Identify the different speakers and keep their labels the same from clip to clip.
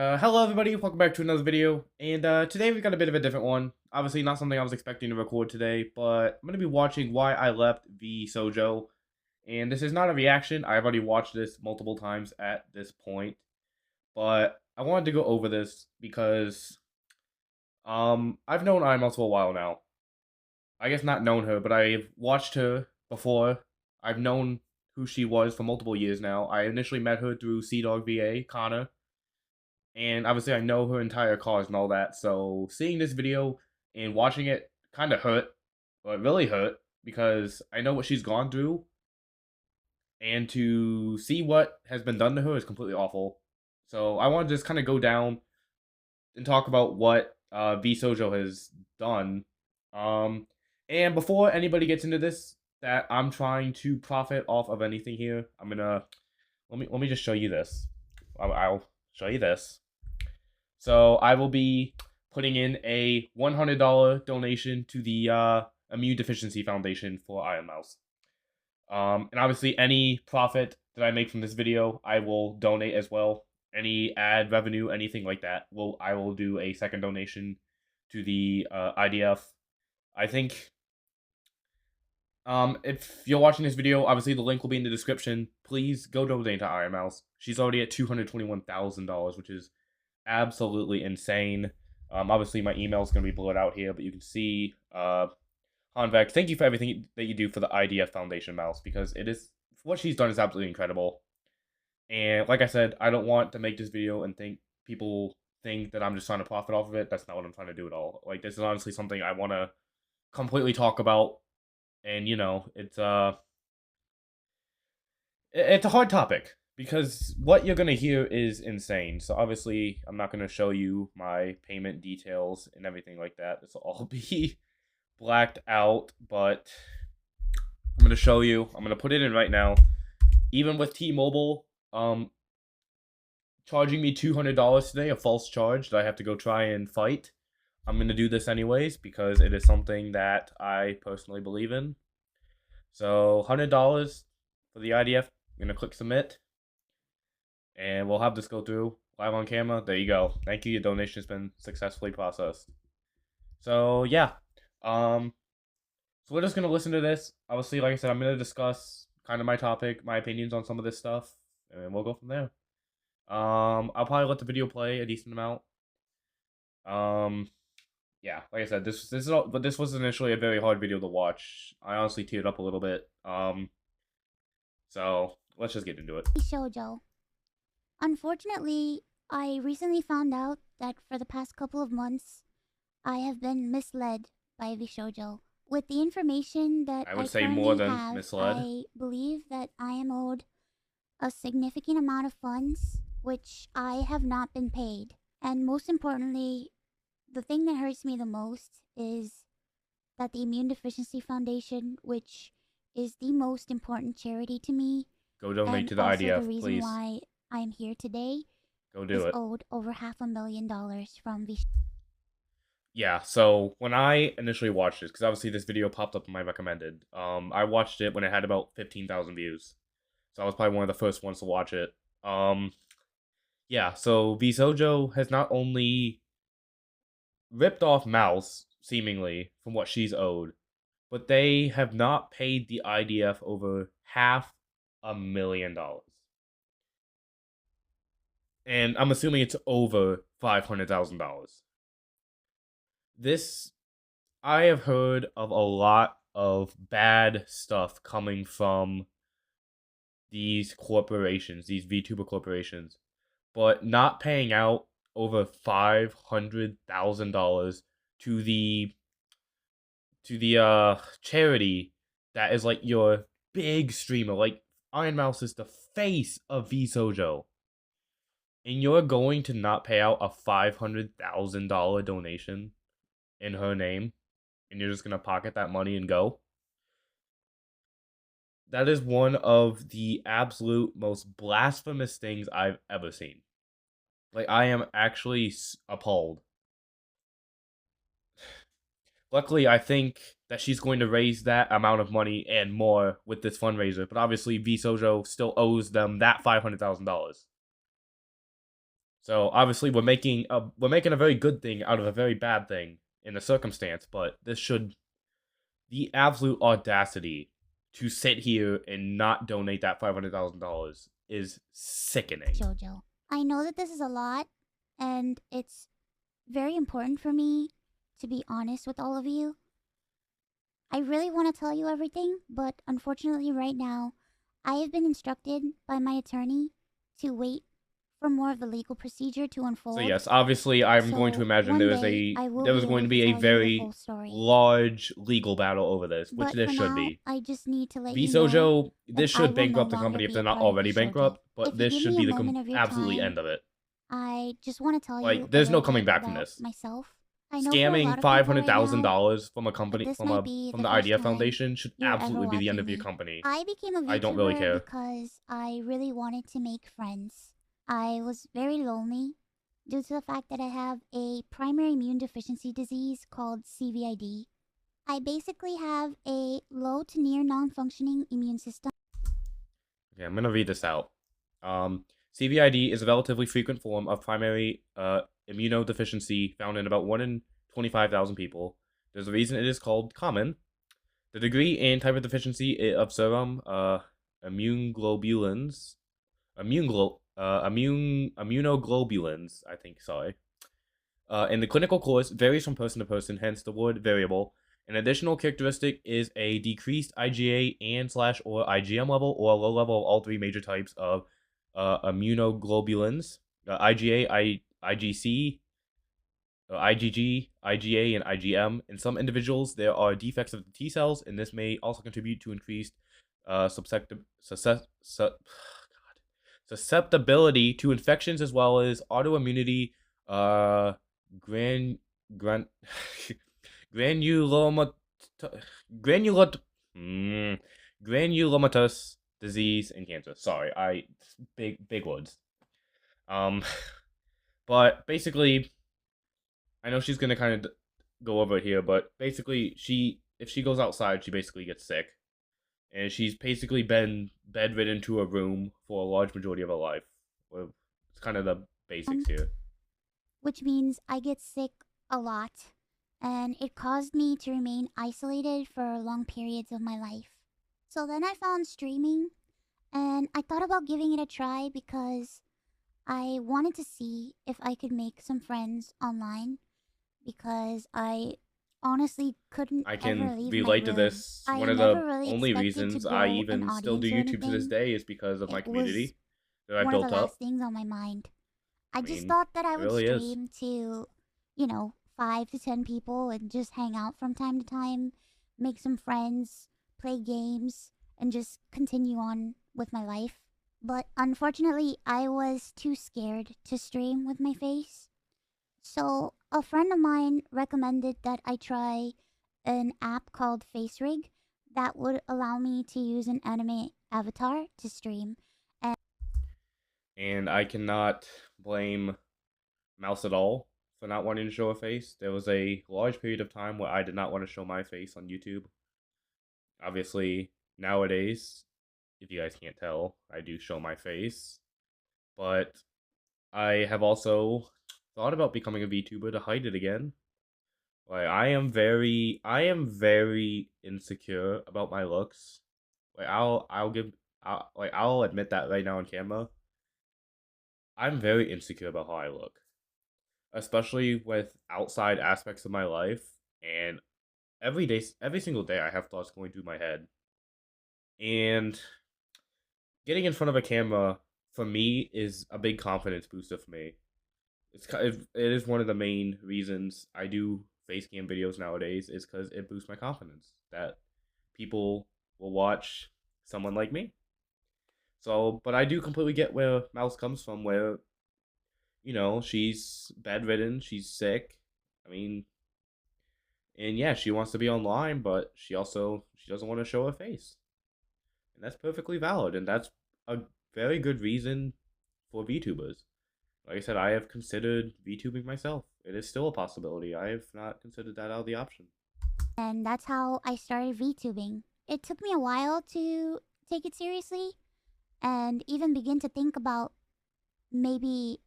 Speaker 1: Hello everybody, welcome back to another video, and today we got a bit of a different one. Obviously not something I was expecting to record today, but I'm going to be watching Why I Left Vshojo, and this is not a reaction. I've already watched this multiple times at this point, but I wanted to go over this because I've known Ironmouse for a while now. I guess not known her, but I've watched her before. I've known who she was for multiple years now. I initially met her through Dog VA, Connor, and obviously I know her entire cause and all that. So seeing this video and watching it kind of hurt, well, it really hurt because I know what she's gone through, and to see what has been done to her is completely awful. So I want to just kind of go down and talk about what Vshojo has done. And before anybody gets into this, that I'm trying to profit off of anything here, I'm gonna let me just show you this. I'll show you this. So I will be putting in a $100 donation to the Immune Deficiency Foundation for Ironmouse. And obviously any profit that I make from this video, I will donate as well. Any ad revenue, anything like that, I will do a second donation to the IDF. I think if you're watching this video, obviously the link will be in the description. Please go donate to Ironmouse. She's already at $221,000, which is absolutely insane. Obviously my email is going to be blurred out here, but you can see Hanvek, thank you for everything that you do for the IDF Foundation, Mouse, because what she's done is absolutely incredible. And like I said, I don't want to make this video and people think that I'm just trying to profit off of it. That's not what I'm trying to do at all. Like, this is honestly something I want to completely talk about, and it's a hard topic because what you're gonna hear is insane. So obviously, I'm not gonna show you my payment details and everything like that. This will all be blacked out, but I'm gonna show you. I'm gonna put it in right now. Even with T-Mobile, charging me $200 today, a false charge that I have to go try and fight, I'm gonna do this anyways because it is something that I personally believe in. So $100 for the IDF. I'm gonna click submit, and we'll have this go through live on camera. There you go. Thank you. Your donation has been successfully processed. So yeah, so we're just gonna listen to this. Obviously, like I said, I'm gonna discuss kind of my topic, my opinions on some of this stuff, and we'll go from there. I'll probably let the video play a decent amount. Yeah, like I said, this was initially a very hard video to watch. I honestly teared up a little bit. So let's just get into it.
Speaker 2: Vshojo. Unfortunately, I recently found out that for the past couple of months, I have been misled by Vshojo. With the information that
Speaker 1: I would say more than misled.
Speaker 2: I believe that I am owed a significant amount of funds, which I have not been paid. And most importantly, the thing that hurts me the most is that the Immune Deficiency Foundation, which is the most important charity to me,
Speaker 1: go donate to the IDF,
Speaker 2: the reason
Speaker 1: please.
Speaker 2: why I'm here today,
Speaker 1: go do it.
Speaker 2: Owed over $500,000 from Vshojo.
Speaker 1: Yeah, so when I initially watched this, because obviously this video popped up in my recommended, I watched it when it had about 15,000 views. So I was probably one of the first ones to watch it. Yeah, so Vshojo has not only ripped off Mouse, seemingly, from what she's owed, but they have not paid the IDF over $500,000. And I'm assuming it's over $500,000. I have heard of a lot of bad stuff coming from these corporations, these VTuber corporations, but not paying out over $500,000 to the charity that is like your big streamer. Like, Ironmouse is the face of Vshojo, and you're going to not pay out a $500,000 donation in her name, and you're just gonna pocket that money and go. That is one of the absolute most blasphemous things I've ever seen. Like, I am actually appalled. Luckily, I think that she's going to raise that amount of money and more with this fundraiser, but obviously Vshojo still owes them that $500,000. So obviously we're making a very good thing out of a very bad thing in the circumstance, but this should the absolute audacity to sit here and not donate that $500,000 is sickening.
Speaker 2: Jojo, I know that this is a lot, and it's very important for me to be honest with all of you. I really want to tell you everything, but unfortunately, right now, I have been instructed by my attorney to wait for more of the legal procedure to unfold.
Speaker 1: So yes, obviously, I'm going to imagine there was going to be a very large legal battle over this, which there should be.
Speaker 2: I just need to let
Speaker 1: Vshojo, this should bankrupt the company if they're not already bankrupt, but this should be the absolutely end of it.
Speaker 2: I just want to tell you,
Speaker 1: like, there's no coming back from this.
Speaker 2: Myself.
Speaker 1: Scamming $500,000 from a company from the Idea Foundation should absolutely be the end of your company.
Speaker 2: I became a VTuber
Speaker 1: I don't really care
Speaker 2: because I really wanted to make friends. I was very lonely due to the fact that I have a primary immune deficiency disease called CVID. I basically have a low to near non-functioning immune system.
Speaker 1: Okay, I'm gonna read this out. CVID is a relatively frequent form of primary immunodeficiency found in about 1 in 25,000 people. There's a reason it is called common. The degree and type of deficiency of serum immunoglobulins, immunoglobulins, I think, sorry. And the clinical course varies from person to person, hence the word variable. An additional characteristic is a decreased IgA and / or IgM level, or a low level of all three major types of immunoglobulins, IgA, IgC, IgG, IgA, and IgM. In some individuals, there are defects of the T cells, and this may also contribute to increased susceptibility to infections as well as autoimmunity, granulomatous disease and cancer. Sorry, big words. But basically, I know she's gonna kind of go over here, but basically, if she goes outside, she basically gets sick, and she's basically been bedridden to a room for a large majority of her life. It's kind of the basics here.
Speaker 2: Which means I get sick a lot, and it caused me to remain isolated for long periods of my life. So then I found streaming, and I thought about giving it a try because I wanted to see if I could make some friends online, because I honestly couldn't.
Speaker 1: I can relate to this. One of the only reasons I even still do YouTube to this day is because of my community that I built up.
Speaker 2: One of the last things on my mind. I just thought that I would stream to, 5 to 10 people and just hang out from time to time, make some friends, play games, and just continue on with my life. But unfortunately, I was too scared to stream with my face. So a friend of mine recommended that I try an app called FaceRig that would allow me to use an anime avatar to stream.
Speaker 1: And I cannot blame Mouse at all for not wanting to show a face. There was a large period of time where I did not want to show my face on YouTube. Obviously, nowadays, if you guys can't tell, I do show my face. But I have also thought about becoming a VTuber to hide it again. Like, I am very insecure about my looks. Like, I'll admit that right now on camera. I'm very insecure about how I look, especially with outside aspects of my life, and every single day I have thoughts going through my head. And getting in front of a camera for me is a big confidence booster for me. It is one of the main reasons I do face cam videos nowadays, is because it boosts my confidence that people will watch someone like me. So, but I do completely get where Mouse comes from, where, she's bedridden, she's sick. I mean, and yeah, she wants to be online, but she doesn't want to show her face. And that's perfectly valid, and that's a very good reason for VTubers. Like I said, I have considered VTubing myself. It is still a possibility. I have not considered that out of the option.
Speaker 2: And that's how I started VTubing. It took me a while to take it seriously, and even begin to think about maybe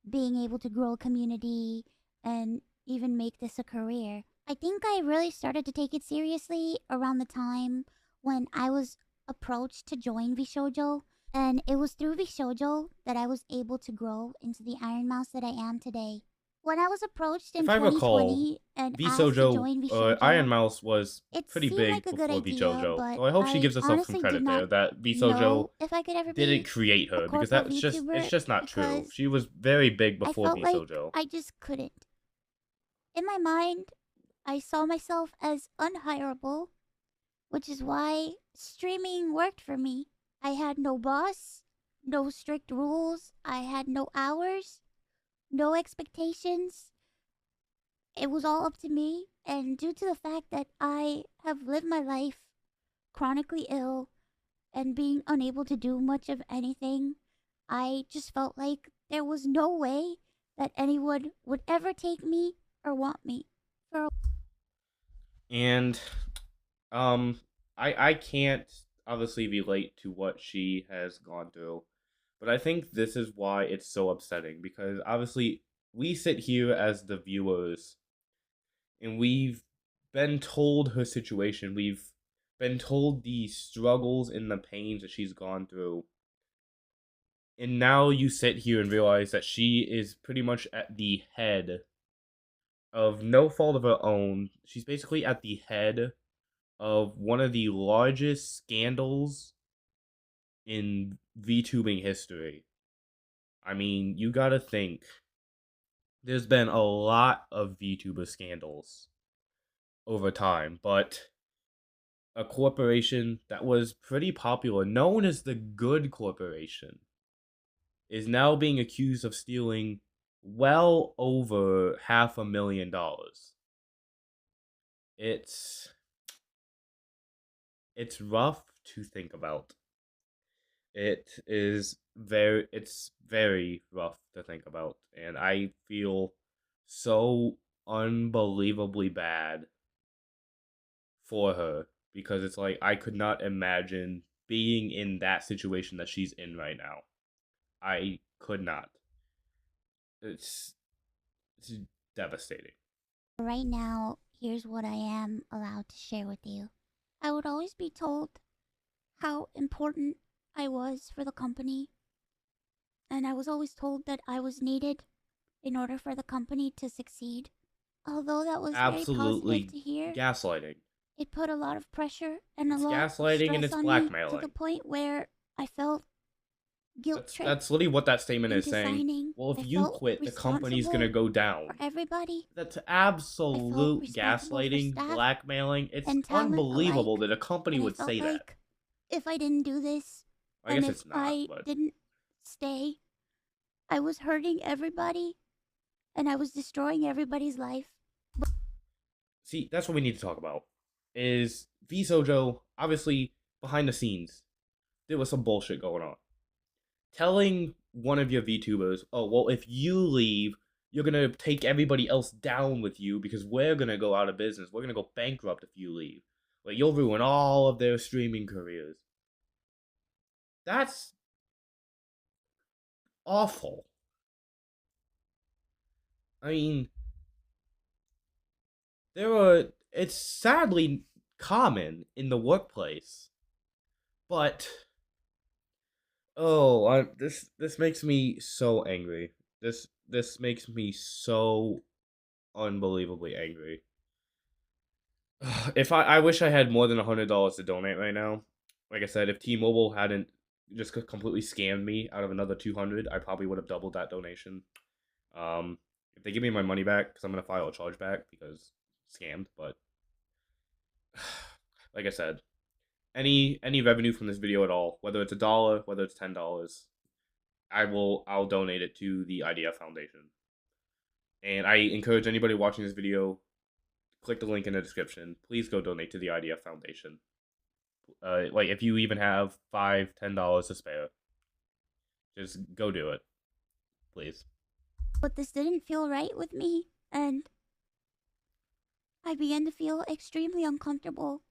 Speaker 2: being able to grow a community and even make this a career. I think I really started to take it seriously around the time when I was approached to join Vshojo, and it was through Vshojo that I was able to grow into the Ironmouse that I am today. When I was approached in
Speaker 1: If I recall,
Speaker 2: 2020 and asked to
Speaker 1: Vshojo,
Speaker 2: join Vshojo,
Speaker 1: Ironmouse was
Speaker 2: it
Speaker 1: pretty
Speaker 2: seemed
Speaker 1: big
Speaker 2: like a good
Speaker 1: before
Speaker 2: idea,
Speaker 1: Vshojo,
Speaker 2: but
Speaker 1: so I hope she
Speaker 2: I
Speaker 1: gives herself some
Speaker 2: honestly did
Speaker 1: credit
Speaker 2: not
Speaker 1: there. That Vshojo
Speaker 2: know if I could ever
Speaker 1: didn't
Speaker 2: be
Speaker 1: create
Speaker 2: a
Speaker 1: her, because
Speaker 2: corporate
Speaker 1: that's just
Speaker 2: VTuber
Speaker 1: it's just not true.
Speaker 2: because
Speaker 1: She was very big
Speaker 2: I
Speaker 1: before
Speaker 2: felt like
Speaker 1: Vshojo.
Speaker 2: I just couldn't. In my mind, I saw myself as unhireable, which is why streaming worked for me. I had no boss, no strict rules, I had no hours, no expectations. It was all up to me, and due to the fact that I have lived my life chronically ill and being unable to do much of anything, I just felt like there was no way that anyone would ever take me or want me. For
Speaker 1: And I can't obviously relate to what she has gone through, but I think this is why it's so upsetting, because obviously we sit here as the viewers and we've been told her situation. We've been told the struggles and the pains that she's gone through. And now you sit here and realize that she is pretty much at the head of no fault of her own. She's basically at the head of one of the largest scandals in VTubing history. I mean, you gotta think. There's been a lot of VTuber scandals over time, but a corporation that was pretty popular, known as the Good Corporation, is now being accused of stealing well over $500,000. It's it's rough to think about. It's very rough to think about, and I feel so unbelievably bad for her, because it's like I could not imagine being in that situation that she's in right now. I could not. It's it's devastating.
Speaker 2: right now, here's what I am allowed to share with you. I would always be told how important I was for the company, and I was always told that I was needed in order for the company to succeed. Although that was very positive
Speaker 1: Absolutely
Speaker 2: to hear,
Speaker 1: gaslighting.
Speaker 2: it put a lot of pressure and a
Speaker 1: It's
Speaker 2: lot of
Speaker 1: gaslighting and
Speaker 2: stress
Speaker 1: it's
Speaker 2: on me to the
Speaker 1: blackmailing.
Speaker 2: point where I felt guilt
Speaker 1: That's
Speaker 2: tripped
Speaker 1: literally what that statement is
Speaker 2: into
Speaker 1: saying.
Speaker 2: signing.
Speaker 1: Well,
Speaker 2: I
Speaker 1: if you
Speaker 2: felt
Speaker 1: quit, the company's gonna
Speaker 2: responsible
Speaker 1: go
Speaker 2: for
Speaker 1: down.
Speaker 2: everybody.
Speaker 1: That's
Speaker 2: I felt
Speaker 1: absolute
Speaker 2: responsible for
Speaker 1: gaslighting,
Speaker 2: staff
Speaker 1: blackmailing. It's
Speaker 2: and talent
Speaker 1: unbelievable
Speaker 2: alike.
Speaker 1: that a company
Speaker 2: And I
Speaker 1: would
Speaker 2: felt
Speaker 1: say that.
Speaker 2: like if I didn't do this
Speaker 1: I
Speaker 2: and
Speaker 1: guess
Speaker 2: if
Speaker 1: it's not,
Speaker 2: I
Speaker 1: but
Speaker 2: didn't stay, I was hurting everybody and I was destroying everybody's life.
Speaker 1: see, that's what we need to talk about. Is Vshojo, obviously behind the scenes, there was some bullshit going on. Telling one of your VTubers, oh well, if you leave, you're gonna take everybody else down with you because we're gonna go out of business. We're gonna go bankrupt if you leave. Like, you'll ruin all of their streaming careers. That's awful. I mean, it's sadly common in the workplace, but this makes me so angry. This makes me so unbelievably angry. If I wish I had more than $100 to donate right now. Like I said, if T-Mobile hadn't just completely scammed me out of another 200, I probably would have doubled that donation. If they give me my money back, because I'm gonna file a chargeback because scammed. But like I said, any revenue from this video at all, whether it's $1, whether it's $10, I'll donate it to the IDF Foundation. And I encourage anybody watching this video, click the link in the description. Please go donate to the IDF Foundation. Like, if you even have $5, $10 to spare, just go do it, please.
Speaker 2: But this didn't feel right with me, and I began to feel extremely uncomfortable.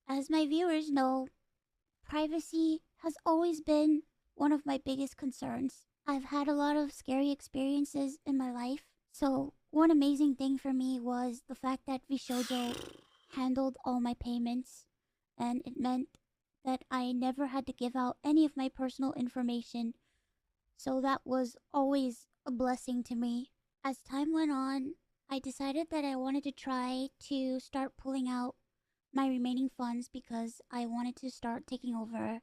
Speaker 2: As my viewers know, privacy has always been one of my biggest concerns. I've had a lot of scary experiences in my life. So, one amazing thing for me was the fact that Vshojo handled all my payments, and it meant that I never had to give out any of my personal information. So, that was always a blessing to me. As time went on, I decided that I wanted to try to start pulling out my remaining funds because I wanted to start taking over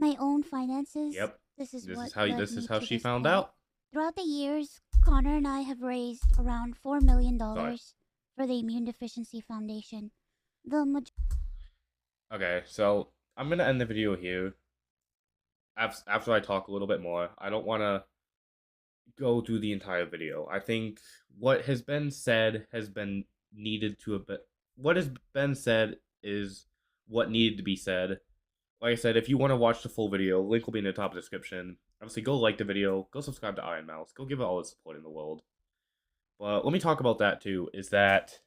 Speaker 2: my own finances.
Speaker 1: Yep.
Speaker 2: This is what led
Speaker 1: This is
Speaker 2: me
Speaker 1: how
Speaker 2: to
Speaker 1: she
Speaker 2: this
Speaker 1: found
Speaker 2: point.
Speaker 1: out.
Speaker 2: Throughout the years, Connor and I have raised around $4 million
Speaker 1: Sorry.
Speaker 2: for the Immune Deficiency Foundation. The
Speaker 1: Okay, so I'm gonna end the video here. After I talk a little bit more, I don't want to go through the entire video. I think what has been said has been needed to a bit. What has been said is what needed to be said. Like I said, if you want to watch the full video, link will be in the top description. Obviously, go like the video, go subscribe to Ironmouse, go give it all the support in the world. But let me talk about that too. Is that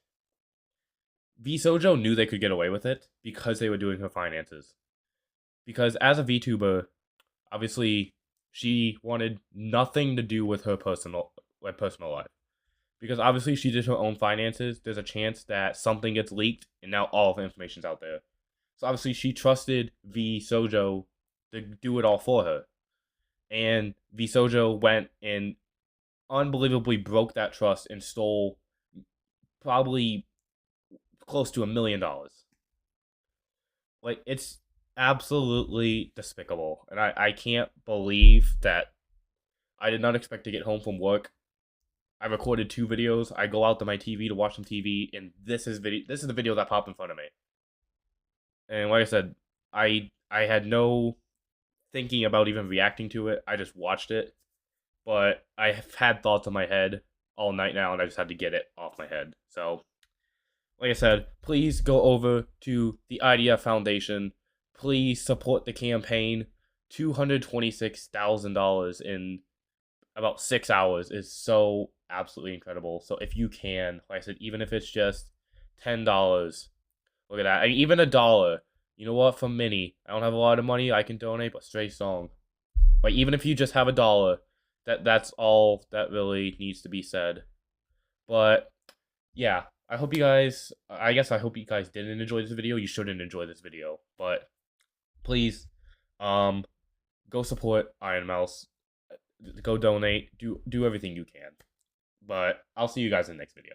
Speaker 1: Vshojo knew they could get away with it because they were doing her finances. Because as a VTuber, obviously she wanted nothing to do with her personal life. Because obviously she did her own finances, there's a chance that something gets leaked and now all of the information's out there. So obviously she trusted Vshojo to do it all for her. And Vshojo went and unbelievably broke that trust and stole probably close to $1 million. Like, it's absolutely despicable. And I can't believe that I did not expect to get home from work. I recorded 2 videos. I go out to my TV to watch some TV, and this is the video that popped in front of me. And like I said, I had no thinking about even reacting to it. I just watched it. But I have had thoughts in my head all night now, and I just had to get it off my head. So, like I said, please go over to the IDF Foundation. Please support the campaign. $226,000 in about 6 hours is so absolutely incredible. So if you can, like I said, even if it's just $10, look at that. I mean, even $1. You know what? From Mini, I don't have a lot of money I can donate, but Stray Song. Like, even if you just have $1, that's all that really needs to be said. But yeah, I hope you guys. I guess I hope you guys didn't enjoy this video. You shouldn't enjoy this video, but please, um, go support Ironmouse. Go donate. Do everything you can. But I'll see you guys in the next video.